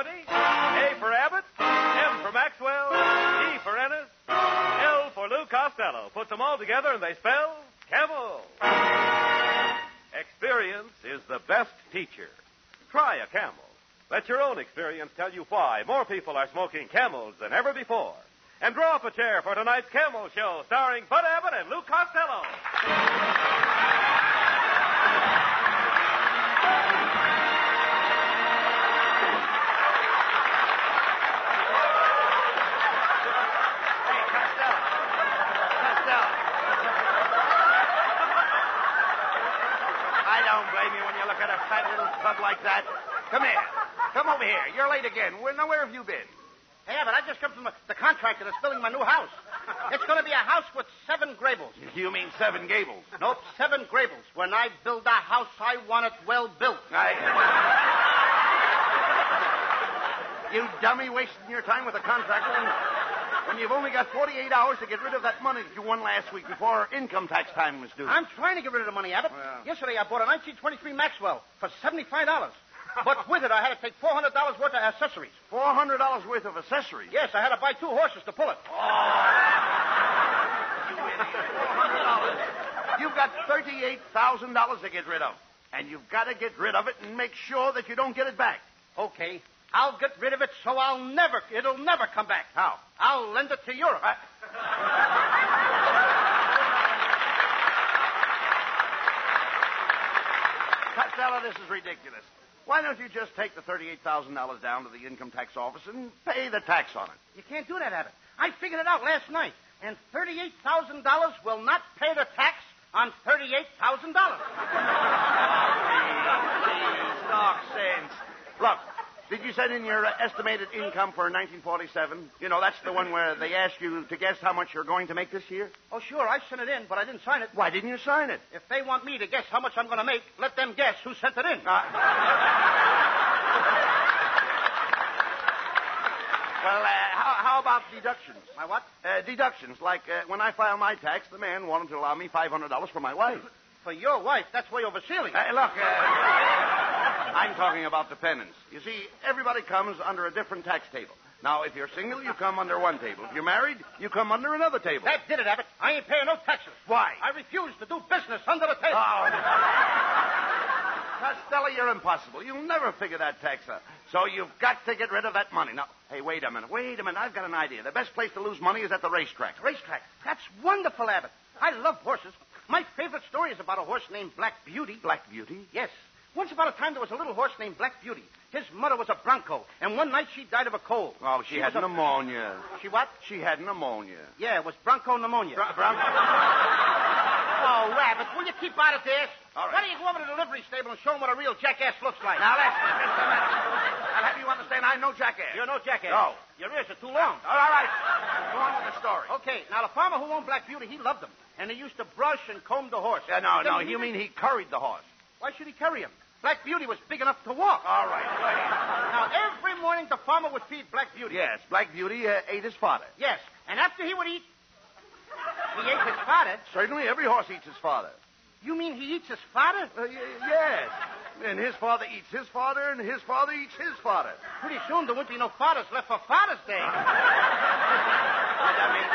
company. A for Abbott, M for Maxwell, E for Ennis, L for Lou Costello. Put them all together and they spell Camel. Experience is the best teacher. Try a Camel. Let your own experience tell you why more people are smoking Camels than ever before. And draw up a chair for tonight's Camel Show, starring Bud Abbott and Lou Costello. Like that. Come here. Come over here. You're late again. Where have you been? Hey, Abbott, I just come from the contractor that's building my new house. It's going to be a house with 7 gables. You mean 7 gables? Nope, 7 gables. When I build a house, I want it well built. You dummy, wasting your time with a contractor when you've only got 48 hours to get rid of that money that you won last week before income tax time was due. I'm trying to get rid of the money, Abbott. Well. Yesterday, I bought a 1923 Maxwell for $75. But with it, I had to take $400 worth of accessories. $400 worth of accessories? Yes, I had to buy 2 horses to pull it. You idiot. $400. You've got $38,000 to get rid of. And you've got to get rid of it and make sure that you don't get it back. Okay. I'll get rid of it so it'll never come back. How? I'll lend it to Europe. Costello, this is ridiculous. Why don't you just take the $38,000 down to the income tax office and pay the tax on it? You can't do that, Abbott. I figured it out last night. And $38,000 will not pay the tax on $38,000. Please, talk sense. Look, did you send in your estimated income for 1947? You know, that's the one where they ask you to guess how much you're going to make this year? Oh, sure, I sent it in, but I didn't sign it. Why didn't you sign it? If they want me to guess how much I'm going to make, let them guess who sent it in. Well, how about deductions? My what? Deductions. Like when I file my tax, the man wanted to allow me $500 for my wife. For your wife? That's way over ceiling. Look, I'm talking about dependents. You see, everybody comes under a different tax table. Now, if you're single, you come under one table. If you're married, you come under another table. That did it, Abbott. I ain't paying no taxes. Why? I refuse to do business under the table. Oh. Costello, you're impossible. You'll never figure that tax out. So you've got to get rid of that money. Now, hey, wait a minute. I've got an idea. The best place to lose money is at the racetrack. Racetrack? That's wonderful, Abbott. I love horses. My favorite story is about a horse named Black Beauty. Black Beauty? Yes. Once upon a time, there was a little horse named Black Beauty. His mother was a bronco, and one night she died of a cold. Oh, she had pneumonia. She what? She had pneumonia. Yeah, it was bronco pneumonia. Bronco? Oh, Rabbit, will you keep out of this? All right. Why don't you go over to the livery stable and show them what a real jackass looks like? Now, listen. I'll have you understand I'm no jackass. You're no jackass. No. Your ears are too long. All right. Go on with the story. Okay, now the farmer who owned Black Beauty, he loved him. And he used to brush and comb the horse. No, you mean he curried the horse. Why should he carry him? Black Beauty was big enough to walk. All right. Now, every morning the farmer would feed Black Beauty. Yes, Black Beauty ate his fodder. Yes, and after he would eat, he ate his fodder. Certainly, every horse eats his fodder. You mean he eats his fodder? Yes. And his father eats his fodder, and his father eats his fodder. Pretty soon there won't be no fathers left for Father's Day. I mean,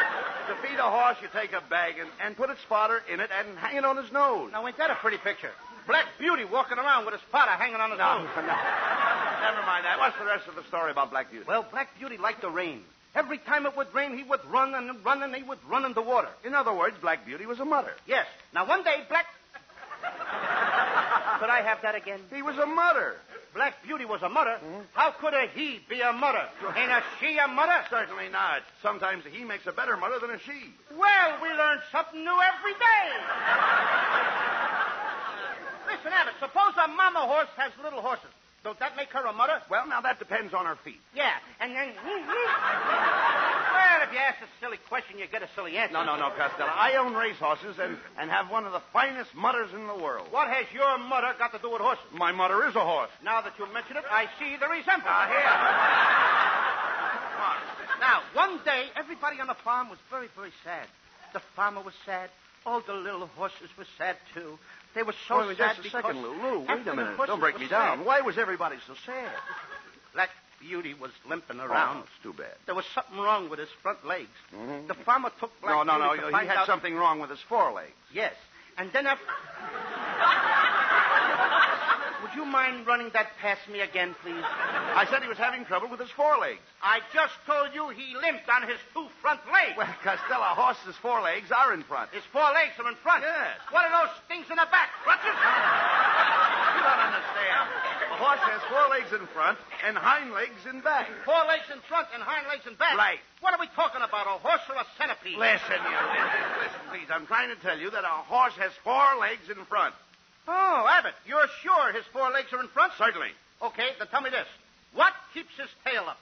to feed a horse, you take a bag and put its fodder in it and hang it on his nose. Now, ain't that a pretty picture? Black Beauty walking around with his fodder hanging on his nose. No. Never mind that. What's the rest of the story about Black Beauty? Well, Black Beauty liked the rain. Every time it would rain, he would run and run, and he would run in the water. In other words, Black Beauty was a mutter. Yes. Now, one day, Could I have that again? He was a mutter. Black Beauty was a mutter. Mm-hmm. How could a he be a mutter? Ain't a she a mutter? Certainly not. Sometimes a he makes a better mutter than a she. Well, we learn something new every day. Listen, Abbott, suppose a mama horse has little horses. Don't that make her a mutter? Well, now that depends on her feet. Yeah, and then... Well, if you ask a silly question, you get a silly answer. No, Costello. I own racehorses and have one of the finest mutters in the world. What has your mutter got to do with horses? My mutter is a horse. Now that you mention it, I see the resemblance. Here. Come on. Now, one day, everybody on the farm was very, very sad. The farmer was sad. All the little horses were sad, too. They were so sad just a second, Lou. Wait a minute. Don't break me down. Sad. Why was everybody so sad? Black beauty was limping around. Oh, it's too bad. There was something wrong with his front legs. Mm-hmm. The farmer took Black No. Beauty to He find had out... something wrong with his forelegs. Yes. And then after... Would you mind running that past me again, please? I said he was having trouble with his forelegs. I just told you he limped on his two front legs. Well, Costello, a horse's forelegs are in front. His four legs are in front. Yes. What are those things in the back? Crutches? You don't understand. A horse has forelegs in front and hind legs in back. Four legs in front and hind legs in back. Right. What are we talking about, a horse or a centipede? Listen, please. I'm trying to tell you that a horse has four legs in front. Oh, Abbott, you're sure his four legs are in front? Certainly. Okay, then tell me this. What keeps his tail up?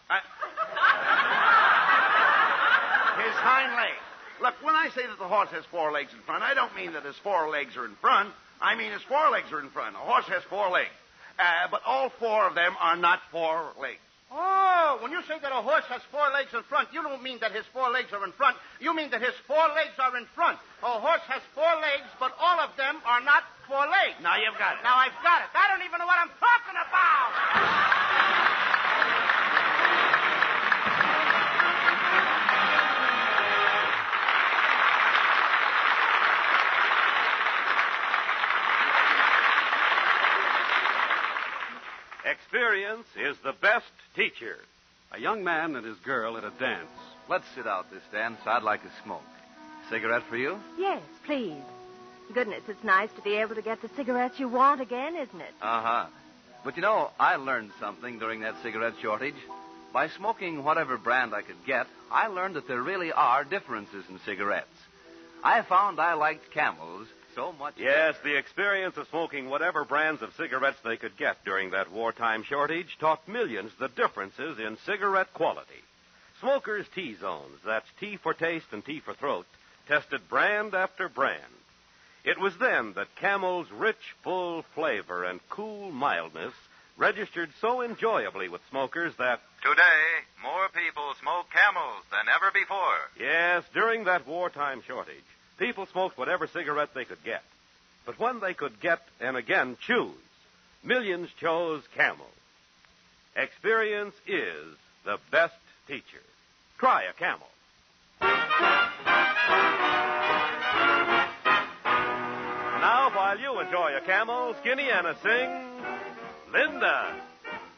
His hind legs. Look, when I say that the horse has four legs in front, I don't mean that his four legs are in front. I mean his four legs are in front. A horse has four legs. But all four of them are not four legs. Oh, when you say that a horse has four legs in front, you don't mean that his four legs are in front. You mean that his four legs are in front. A horse has four legs, but all of them are not four legs. Now you've got it. Now I've got it. I don't even know what I'm talking about. Experience is the best teacher. A young man and his girl at a dance. Let's sit out this dance. I'd like to smoke. Cigarette for you? Yes, please. Goodness, it's nice to be able to get the cigarettes you want again, isn't it? Uh-huh. But you know, I learned something during that cigarette shortage. By smoking whatever brand I could get, I learned that there really are differences in cigarettes. I found I liked Camels so much. Yes, the experience of smoking whatever brands of cigarettes they could get during that wartime shortage taught millions the differences in cigarette quality. Smokers' T-zones, that's T for taste and T for throat, tested brand after brand. It was then that Camel's rich, full flavor and cool mildness registered so enjoyably with smokers that... Today, more people smoke Camels than ever before. Yes, during that wartime shortage, people smoked whatever cigarette they could get. But when they could get, and again choose, millions chose Camel. Experience is the best teacher. Try a Camel. Now, while you enjoy a Camel, Skinny Anna sings Linda.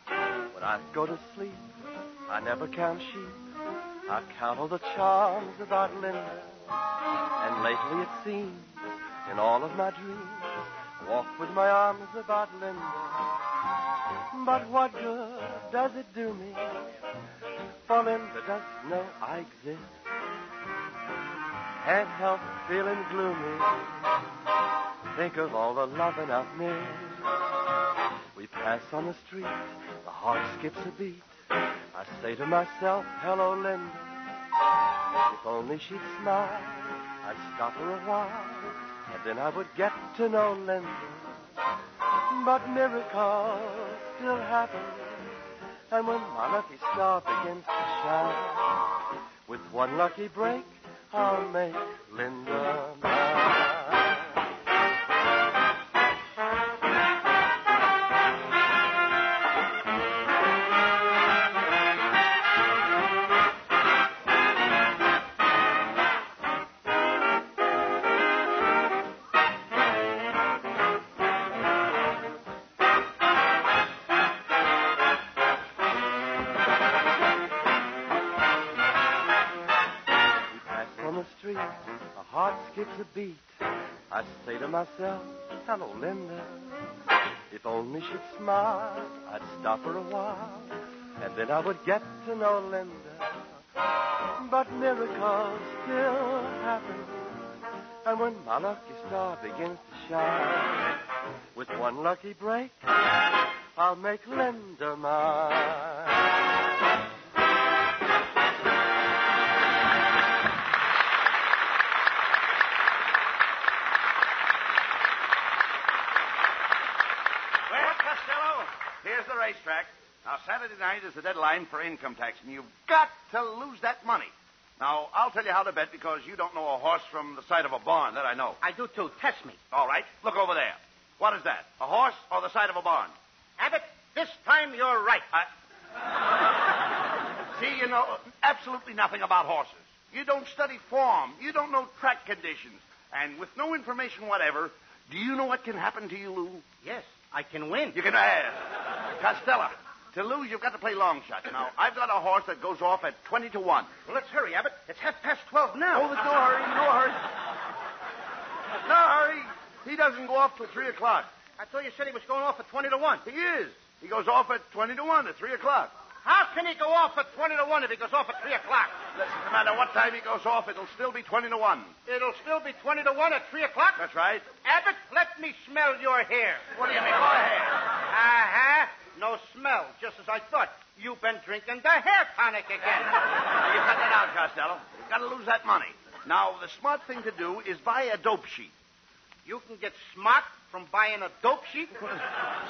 When I go to sleep, I never count sheep. I count all the charms about Linda. And lately it seems, in all of my dreams, I walk with my arms about Linda. But what good does it do me? For Linda doesn't know I exist. Can't help feeling gloomy. Think of all the loving I've missed. We pass on the street, the heart skips a beat. I say to myself, hello, Linda. If only she'd smile, I'd stop her a while, and then I would get to know Linda. But miracles still happen, and when my lucky star begins to shine, with one lucky break, I'll make Linda mine. Street, my heart skips a beat. I say to myself, hello, Linda. If only she'd smile, I'd stop her a while, and then I would get to know Linda. But miracles still happen, and when my lucky star begins to shine, with one lucky break, I'll make Linda mine. Here's the racetrack. Now, Saturday night is the deadline for income tax, and you've got to lose that money. Now, I'll tell you how to bet because you don't know a horse from the side of a barn. That I know. I do, too. Test me. All right. Look over there. What is that? A horse or the side of a barn? Abbott, this time you're right. See, you know absolutely nothing about horses. You don't study form. You don't know track conditions. And with no information whatever, do you know what can happen to you, Lou? Yes, I can win. You can, Costello, to lose, you've got to play long shots. Now, I've got a horse that goes off at 20 to 1. Well, let's hurry, Abbott. It's 12:30 now. Oh, there's no hurry, no hurry. No hurry. He doesn't go off till 3 o'clock. I thought you said he was going off at 20 to 1. He is. He goes off at 20 to 1 at 3 o'clock. How can he go off at 20 to 1 if he goes off at 3 o'clock? Listen, no matter what time he goes off, it'll still be 20 to 1. It'll still be 20 to 1 at 3 o'clock? That's right. Abbott, let me smell your hair. What do you mean? Go ahead. Uh-huh. No smell, just as I thought. You've been drinking the hair tonic again. Now, you cut that out, Costello. You've got to lose that money. Now, the smart thing to do is buy a dope sheet. You can get smart from buying a dope sheet?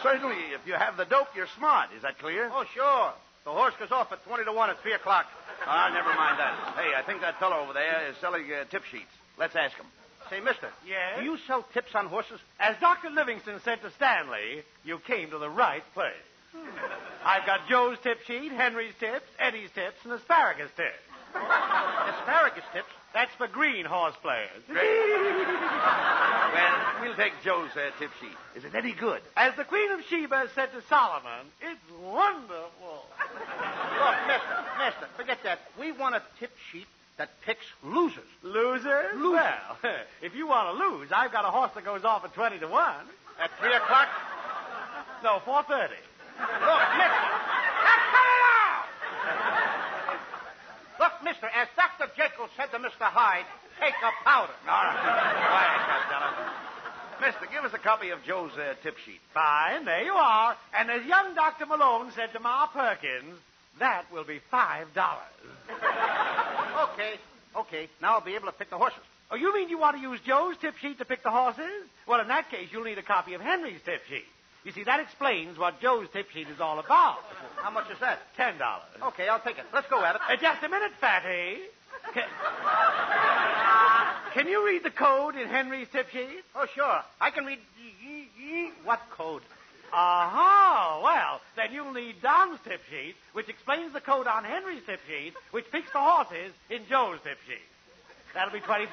Certainly, if you have the dope, you're smart. Is that clear? Oh, sure. The horse goes off at 20 to 1 at 3 o'clock. Never mind that. Hey, I think that fellow over there is selling tip sheets. Let's ask him. Say, mister. Yes? Do you sell tips on horses? As Dr. Livingston said to Stanley, you came to the right place. I've got Joe's tip sheet, Henry's tips, Eddie's tips, and asparagus tips. Asparagus tips? That's for green horse players. Well, we'll take Joe's tip sheet. Is it any good? As the Queen of Sheba said to Solomon, it's wonderful. Look, mister, forget that. We want a tip sheet that picks losers. Losers? Well, if you want to lose, I've got a horse that goes off at 20 to 1. At 3 o'clock? No, 4:30. Look, mister. Cut it out! Look, mister, as Dr. Jekyll said to Mr. Hyde, take a powder. All right. Quiet, Costello. Mister, give us a copy of Joe's tip sheet. Fine, there you are. And as young Dr. Malone said to Ma Perkins, that will be $5. Okay. Now I'll be able to pick the horses. Oh, you mean you want to use Joe's tip sheet to pick the horses? Well, in that case, you'll need a copy of Henry's tip sheet. You see, that explains what Joe's tip sheet is all about. How much is that? $10. Okay, I'll take it. Let's go, Abbott. Just a minute, Fatty. Can you read the code in Henry's tip sheet? Oh, sure. I can read... What code? Well, then you'll need Don's tip sheet, which explains the code on Henry's tip sheet, which picks the horses in Joe's tip sheet. That'll be $25.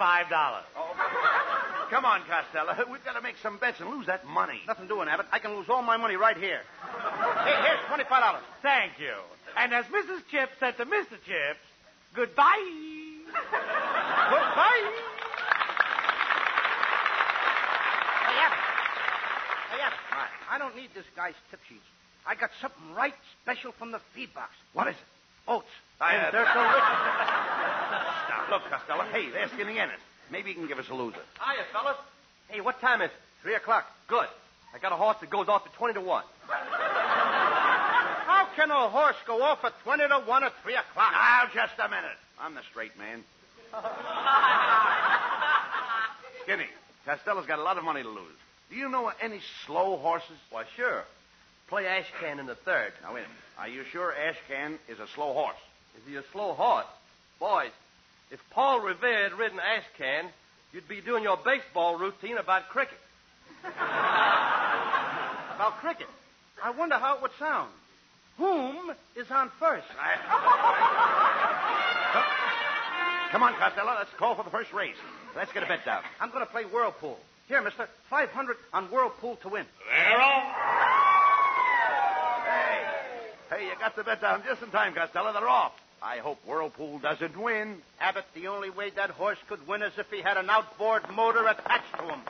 Oh, come on, Costello. We've got to make some bets and lose that money. Nothing doing, Abbott. I can lose all my money right here. Here's $25. Thank you. And as Mrs. Chips said to Mr. Chips, goodbye. Goodbye. Hey, Abbott. I don't need this guy's tip sheets. I got something right special from the feed box. What is it? Oats. And they're delicious. Now, look, Costello. Hey, they're skinning in it. Maybe you can give us a loser. Hiya, fellas. Hey, what time is it? 3 o'clock. Good. I got a horse that goes off at 20 to 1. How can a horse go off at 20 to 1 at 3 o'clock? Now, just a minute. I'm the straight man. Skinny, Costello's got a lot of money to lose. Do you know any slow horses? Why, sure. Play Ashcan in the third. Now, wait a minute. Are you sure Ashcan is a slow horse? Is he a slow horse? Boys, if Paul Revere had ridden Ashcan, you'd be doing your baseball routine about cricket. About cricket? I wonder how it would sound. Whom is on first? Come on, Costello. Let's call for the first race. Let's get a bet down. I'm going to play Whirlpool. Here, mister, 500 on Whirlpool to win. Hey, you got the bet down just in time, Costello. They're off. I hope Whirlpool doesn't win. Abbott, the only way that horse could win is if he had an outboard motor attached to him.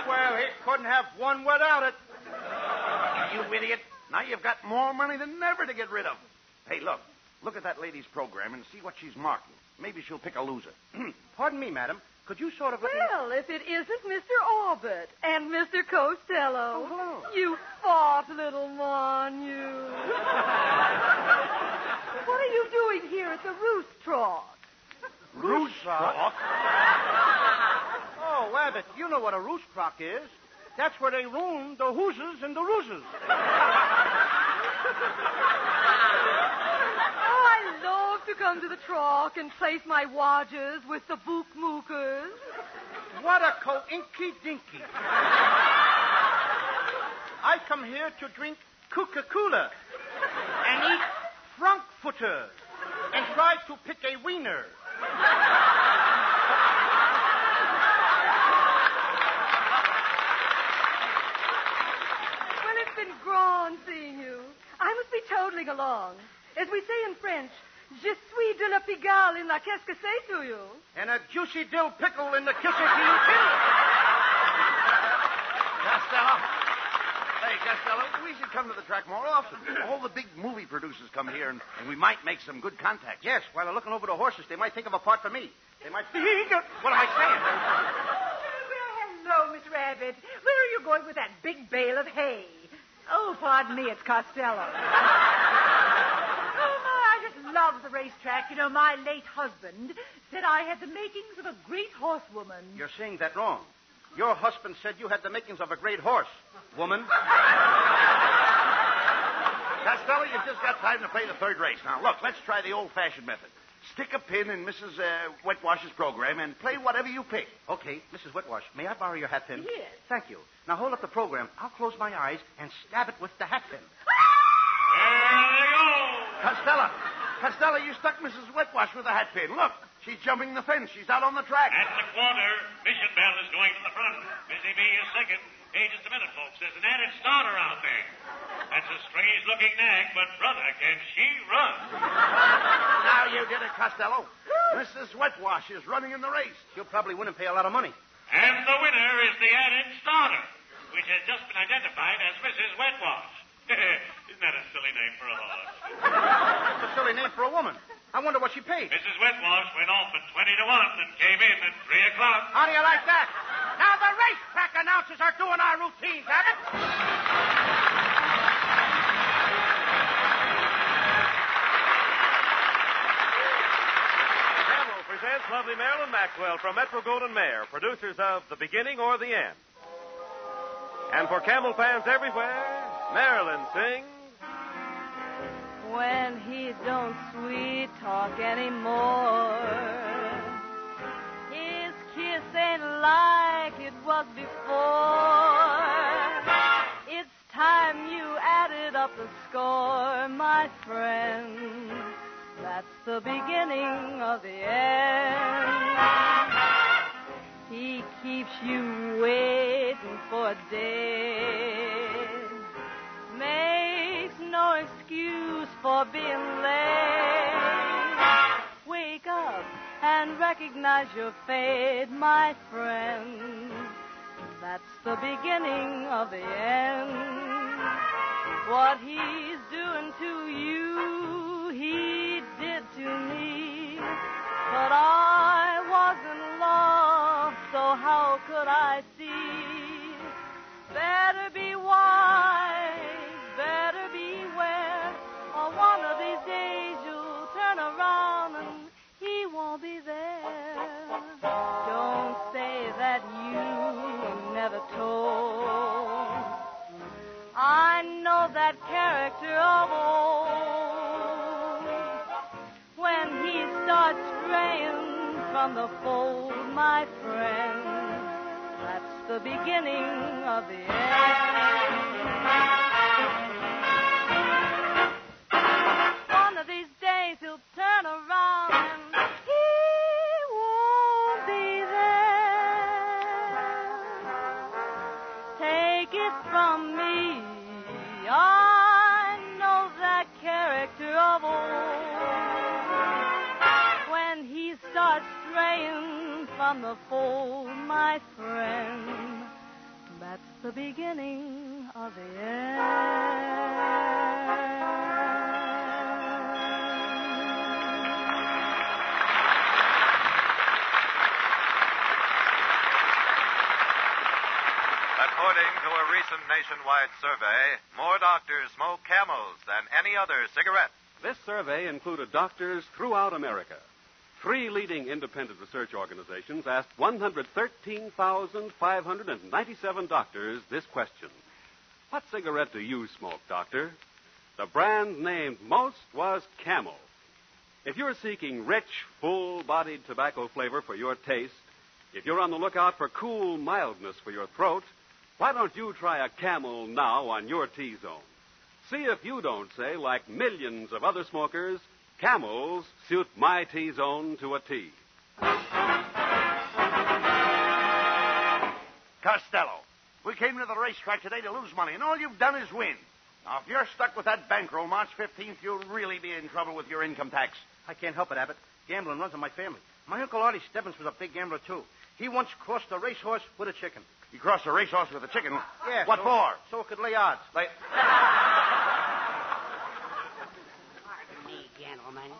Well, he couldn't have won without it. You idiot. Now you've got more money than ever to get rid of. Hey, look. Look at that lady's program and see what she's marking. Maybe she'll pick a loser. Pardon me, madam. Could you sort of let me... Well, if it isn't Mr. Abbott and Mr. Costello. Oh, hello. You fought, little mon, you. What are you doing here at the roost trough? Roost Rock? Oh, Abbott, you know what a roost crock is. That's where they room the hooses and the rooses. I love to come to the trough and place my wagers with the bookmookers. What a co-inky-dinky. I I come here to drink Coca-Cola and eat Frankfurter and try to pick a wiener. Well, it's been grand seeing you. I must be toddling along. As we say in French, je suis de la Pigalle in la qu'est-ce que c'est to you? And a juicy dill pickle in the kisser to you, too. Costello. Hey, Costello, we should come to the track more often. All the big movie producers come here, and we might make some good contacts. Yes, while they're looking over the horses, they might think of a part for me. They might think... What am I saying? Well, hello, Mr. Abbott. Where are you going with that big bale of hay? Oh, pardon me, it's Costello. I just love the racetrack. You know, my late husband said I had the makings of a great horsewoman. You're saying that wrong. Your husband said you had the makings of a great horse, woman. Costello, you've just got time to play the third race. Now, look, let's try the old-fashioned method. Stick a pin in Mrs. Wetwash's program and play whatever you pick. Okay, Mrs. Wetwash, may I borrow your hat pin? Yes. Thank you. Now hold up the program. I'll close my eyes and stab it with the hat pin. Costello, you stuck Mrs. Wetwash with a hat pin. Look, she's jumping the fence. She's out on the track. At the quarter, Bishop Bell is going to the front. Busy Bee is second. Hey, just a minute, folks. There's an added starter out there. That's a strange-looking nag, but, brother, can she run? Now you did it, Costello. Mrs. Wetwash is running in the race. She'll probably win and pay a lot of money. And the winner is the added starter, which has just been identified as Mrs. Wetwash. Isn't that a silly name for a horse? It's a silly name for a woman. I wonder what she paid. Mrs. Wetwash went off at 20 to 1 and came in at 3 o'clock. How do you like that? Now the racetrack announcers are doing our routines, Abbott. Camel presents lovely Marilyn Maxwell from Metro-Goldwyn-Mayer, producers of The Beginning or the End. And for camel fans everywhere, Marilyn sings... When he don't sweet talk anymore, his kiss ain't like it was before. It's time you added up the score, my friend. That's the beginning of the end. He keeps you waiting for days, makes no excuse for being late. Wake up and recognize your fate, my friend. That's the beginning of the end. What he's doing to you, he did to me. But I wasn't lost, so how could I see? Better be wise, better beware, or one of these days you'll turn around and he won't be there. Don't say that you never told. I know that character of old. When he starts straying from the fold, my friend, that's the beginning of the end. One of these days he'll turn around and he won't be there. Take it from me, I know that character of old. When he starts straying from the fold, my friend, that's the beginning of the end. According to a recent nationwide survey, more doctors smoke Camels than any other cigarette. This survey included doctors throughout America. 3 leading independent research organizations asked 113,597 doctors this question. What cigarette do you smoke, doctor? The brand named most was Camel. If you're seeking rich, full-bodied tobacco flavor for your taste, if you're on the lookout for cool mildness for your throat, Why don't you try a Camel now on your T-zone? See if you don't say, like millions of other smokers, Camels suit my T-zone to a T. Costello, we came to the racetrack today to lose money, and all you've done is win. Now, if you're stuck with that bankroll March 15th, you'll really be in trouble with your income tax. I can't help it, Abbott. Gambling runs in my family. My Uncle Artie Stebbins was a big gambler, too. He once crossed a racehorse with a chicken. You crossed a racehorse with a chicken? Yeah. What for? So it could lay odds. Like... Pardon me, gentlemen.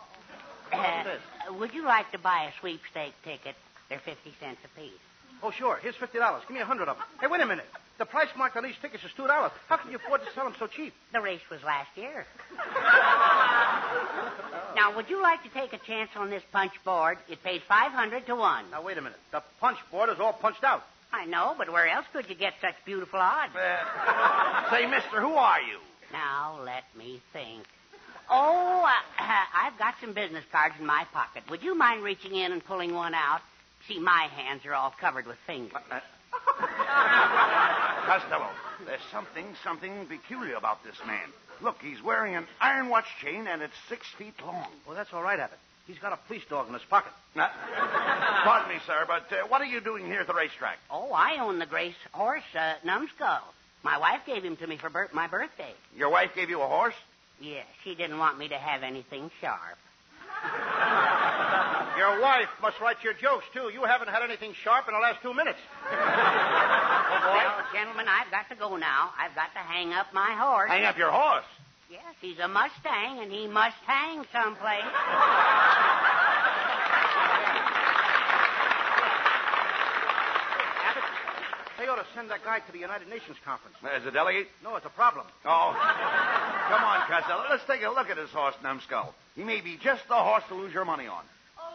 Would you like to buy a sweepstake ticket? They're 50 cents apiece. Oh, sure. Here's $50. Give me 100 of them. Hey, wait a minute. The price marked on these tickets is $2. How can you afford to sell them so cheap? The race was last year. Now, would you like to take a chance on this punch board? It pays 500 to 1. Now, wait a minute. The punch board is all punched out. I know, but where else could you get such beautiful odds? Say, mister, who are you? Now, let me think. Oh, I've got some business cards in my pocket. Would you mind reaching in and pulling one out? See, my hands are all covered with fingers. Costello, there's something peculiar about this man. Look, he's wearing an iron watch chain, and it's 6 feet long. Well, that's all right, Abbott. He's got a police dog in his pocket. Pardon me, sir, but what are you doing here at the racetrack? Oh, I own the Grace horse, Numbskull. My wife gave him to me for my birthday. Your wife gave you a horse? Yeah, she didn't want me to have anything sharp. Your wife must write your jokes, too. You haven't had anything sharp in the last 2 minutes. Well, gentlemen, I've got to go now. I've got to hang up my horse. Hang up your horse? Yes, he's a Mustang, and he must hang someplace. Abbott, they ought to send that guy to the United Nations conference. As a delegate? No, it's a problem. Oh. Come on, Costello. Let's take a look at this horse, Numbskull. He may be just the horse to lose your money on. Oh,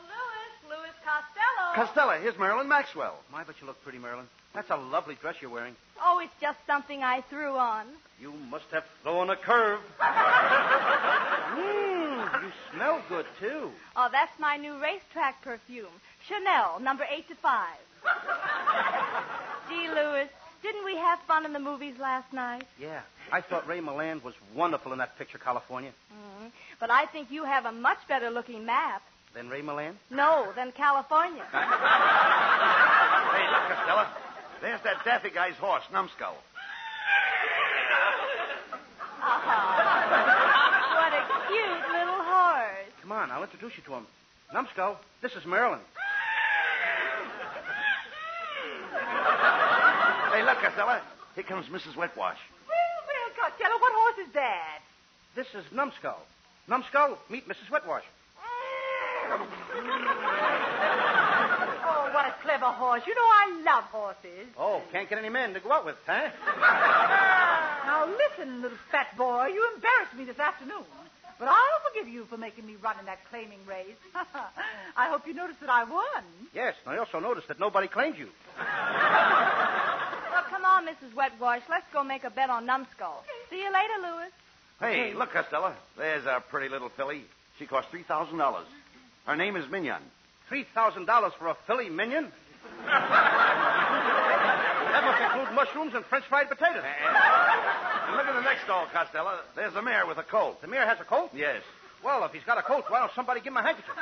Louis Costello. Costello, here's Marilyn Maxwell. My, but you look pretty, Marilyn. That's a lovely dress you're wearing. Oh, it's just something I threw on. You must have thrown a curve. You smell good, too. Oh, that's my new racetrack perfume. Chanel, number 8 to 5. Gee, Louis, didn't we have fun in the movies last night? Yeah. I thought Ray Milland was wonderful in that picture, California. Mm-hmm. But I think you have a much better-looking map. Than Ray Milland? No, than California. Hey, look, Costello. There's that daffy guy's horse, Numbskull. What a cute little horse. Come on, I'll introduce you to him. Numbskull, this is Marilyn. Hey, look, Costello. Here comes Mrs. Wetwash. Well, Costello, what horse is that? This is Numbskull. Numbskull, meet Mrs. Wetwash. Oh, what a clever horse. You know I love horses. Oh, can't get any men to go out with, huh? Now, listen, little fat boy. You embarrassed me this afternoon. But I'll forgive you for making me run in that claiming race. I hope you noticed that I won. Yes, and I also noticed that nobody claimed you. Well, come on, Mrs. Wetwash. Let's go make a bet on Numbskull. See you later, Louis. Hey, look, Costello. There's a pretty little filly. She cost $3,000. Her name is Mignon. $3,000 for a filly minion? That must include mushrooms and French fried potatoes. And look at the next stall, Costello. There's a mare with a colt. The mare has a colt? Yes. Well, if he's got a colt, why don't somebody give him a handkerchief?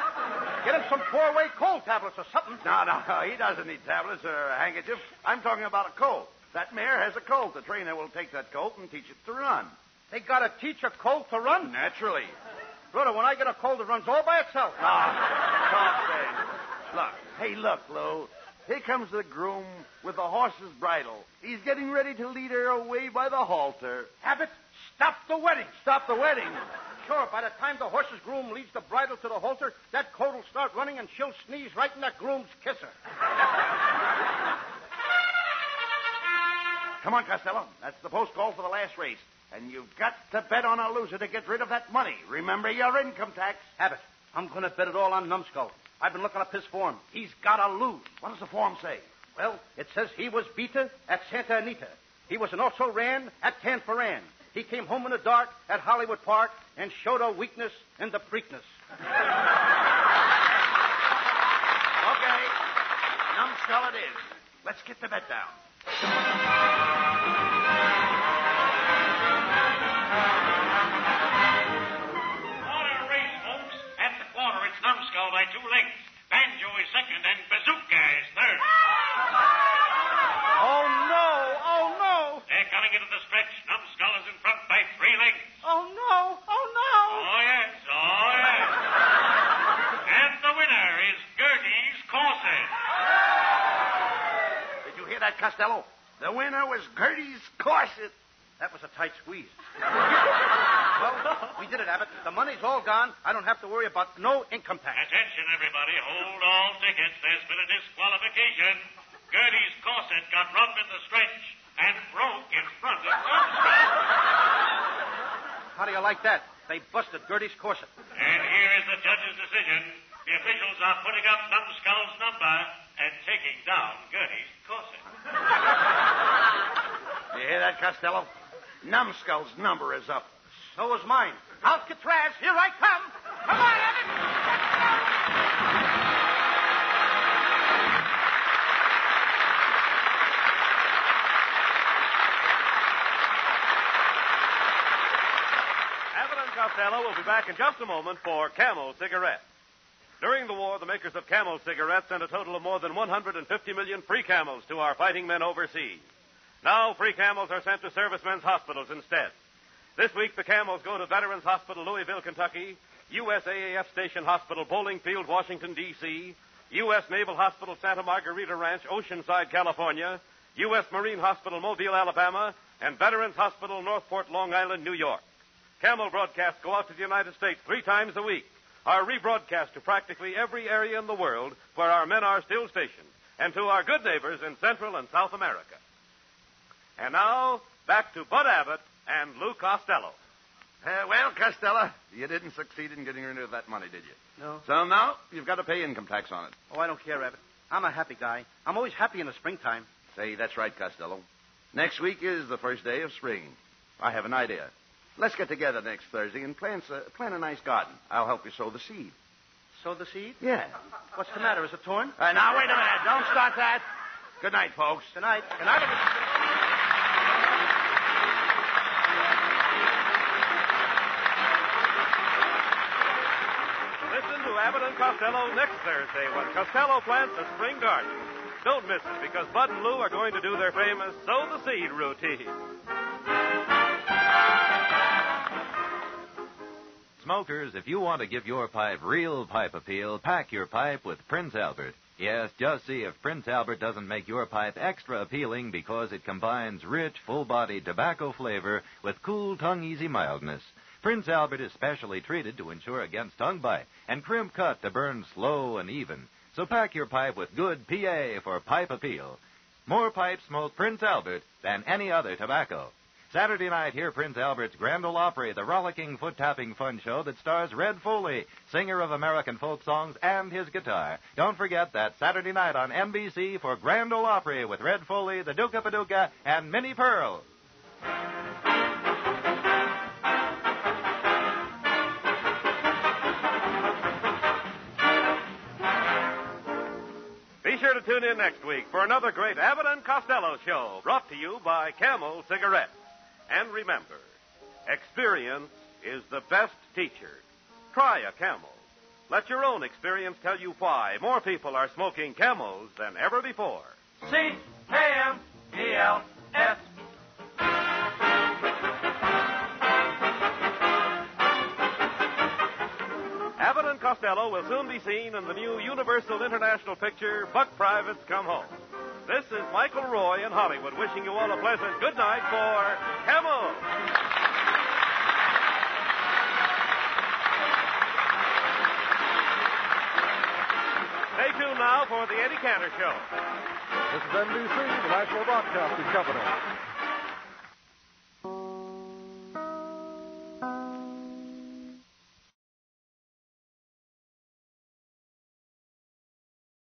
Get him some 4-way cold tablets or something. No, he doesn't need tablets or a handkerchief. I'm talking about a colt. That mare has a colt. The trainer will take that colt and teach it to run. They got to teach a colt to run? Naturally. Brother, when I get a colt, it runs all by itself. Look, Lou. Here comes the groom with the horse's bridle. He's getting ready to lead her away by the halter. Abbott, stop the wedding. Stop the wedding? Sure, by the time the horse's groom leads the bridle to the halter, that colt will start running and she'll sneeze right in that groom's kisser. Come on, Costello. That's the post call for the last race. And you've got to bet on a loser to get rid of that money. Remember your income tax. Abbott, I'm going to bet it all on Numbskull. I've been looking up his form. He's got to lose. What does the form say? Well, it says he was beater at Santa Anita. He was an also ran at Tanforan. He came home in the dark at Hollywood Park and showed a weakness in the Preakness. Okay. Numbskull it is. Let's get the bet down. Costello. The winner was Gertie's corset. That was a tight squeeze. Well, we did it, Abbott. The money's all gone. I don't have to worry about no income tax. Attention, everybody. Hold all tickets. There's been a disqualification. Gertie's corset got rubbed in the stretch and broke in front of Armstrong. How do you like that? They busted Gertie's corset. And here is the judge's decision. The officials are putting up Numbskull's number and taking down Gertie's corset. You hear that, Costello? Numbskull's number is up. So is mine. Alcatraz, here I come. Come on, Abbott. Abbott and Costello will be back in just a moment for Camel Cigarettes. During the war, the makers of Camel cigarettes sent a total of more than 150 million free Camels to our fighting men overseas. Now, free Camels are sent to servicemen's hospitals instead. This week, the Camels go to Veterans Hospital, Louisville, Kentucky, USAAF Station Hospital, Bowling Field, Washington, D.C., U.S. Naval Hospital, Santa Margarita Ranch, Oceanside, California, U.S. Marine Hospital, Mobile, Alabama, and Veterans Hospital, Northport, Long Island, New York. Camel broadcasts go out to the United States 3 times a week, are rebroadcast to practically every area in the world where our men are still stationed, and to our good neighbors in Central and South America. And now, back to Bud Abbott and Lou Costello. Well, Costello, you didn't succeed in getting rid of that money, did you? No. So now you've got to pay income tax on it. Oh, I don't care, Abbott. I'm a happy guy. I'm always happy in the springtime. Say, that's right, Costello. Next week is the first day of spring. I have an idea. Let's get together next Thursday and plant a nice garden. I'll help you sow the seed. Sow the seed? Yeah. What's the matter? Is it torn? Now, wait a minute. Don't start that. Good night, folks. Good night. Good night. Listen to Abbott and Costello next Thursday when Costello plants a spring garden. Don't miss it, because Bud and Lou are going to do their famous sow the seed routine. Smokers, if you want to give your pipe real pipe appeal, pack your pipe with Prince Albert. Yes, just see if Prince Albert doesn't make your pipe extra appealing because it combines rich, full-bodied tobacco flavor with cool, tongue-easy mildness. Prince Albert is specially treated to ensure against tongue bite and crimp cut to burn slow and even. So pack your pipe with good PA for pipe appeal. More pipes smoke Prince Albert than any other tobacco. Saturday night, hear Prince Albert's Grand Ole Opry, the rollicking, foot-tapping fun show that stars Red Foley, singer of American folk songs, and his guitar. Don't forget that Saturday night on NBC for Grand Ole Opry with Red Foley, the Duca Paducah, and Minnie Pearl. Be sure to tune in next week for another great Abbott and Costello show brought to you by Camel Cigarettes. And remember, experience is the best teacher. Try a Camel. Let your own experience tell you why more people are smoking Camels than ever before. C-A-M-E-L-S. Abbott and Costello will soon be seen in the new Universal International picture, Buck Privates Come Home. This is Michael Roy in Hollywood wishing you all a pleasant good night for Camel. Stay tuned now for the Eddie Cantor Show. This is NBC, the National Broadcasting Company.